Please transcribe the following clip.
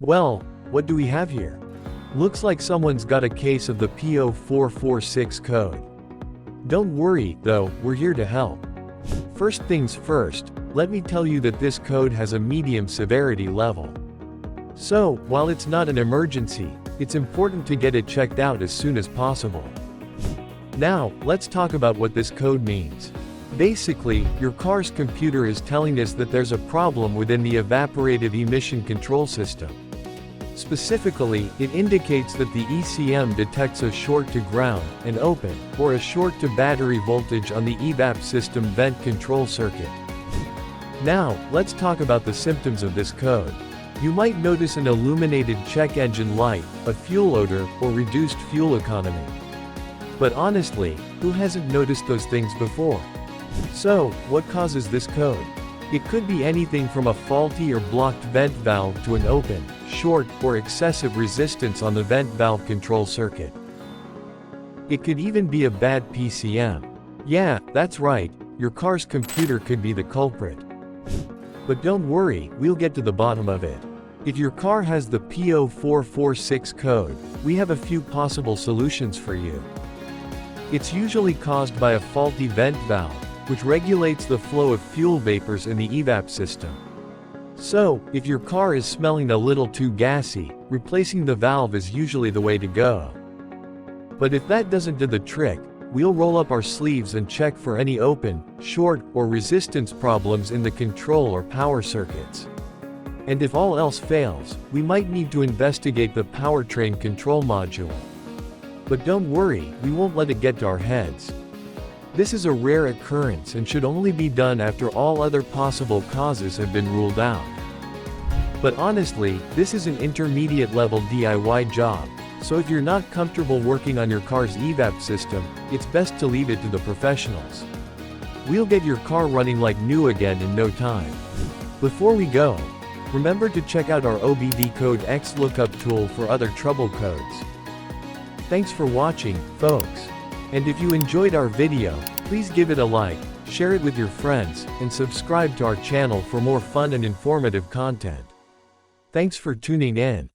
Well, what do we have here? Looks like someone's got a case of the P0446 code. Don't worry, though, we're here to help. First things first, let me tell you that this code has a medium severity level. So, while it's not an emergency, it's important to get it checked out as soon as possible. Now, let's talk about what this code means. Basically, your car's computer is telling us that there's a problem within the evaporative emission control system. Specifically, it indicates that the ECM detects a short to ground, and open, or a short to battery voltage on the EVAP system vent control circuit. Now, let's talk about the symptoms of this code. You might notice an illuminated check engine light, a fuel odor, or reduced fuel economy. But honestly, who hasn't noticed those things before? So, what causes this code? It could be anything from a faulty or blocked vent valve to an open, short, or excessive resistance on the vent valve control circuit. It could even be a bad PCM. Yeah, that's right, your car's computer could be the culprit. But don't worry, we'll get to the bottom of it. If your car has the P0446 code, we have a few possible solutions for you. It's usually caused by a faulty vent valve, which regulates the flow of fuel vapors in the EVAP system. So, if your car is smelling a little too gassy, replacing the valve is usually the way to go. But if that doesn't do the trick, we'll roll up our sleeves and check for any open, short, or resistance problems in the control or power circuits. And if all else fails, we might need to investigate the powertrain control module. But don't worry, we won't let it get to our heads. This is a rare occurrence and should only be done after all other possible causes have been ruled out. But honestly, this is an intermediate level DIY job, so if you're not comfortable working on your car's EVAP system, it's best to leave it to the professionals. We'll get your car running like new again in no time. Before we go, remember to check out our OBD code X lookup tool for other trouble codes. Thanks for watching, folks. And if you enjoyed our video, please give it a like, share it with your friends, and subscribe to our channel for more fun and informative content. Thanks for tuning in.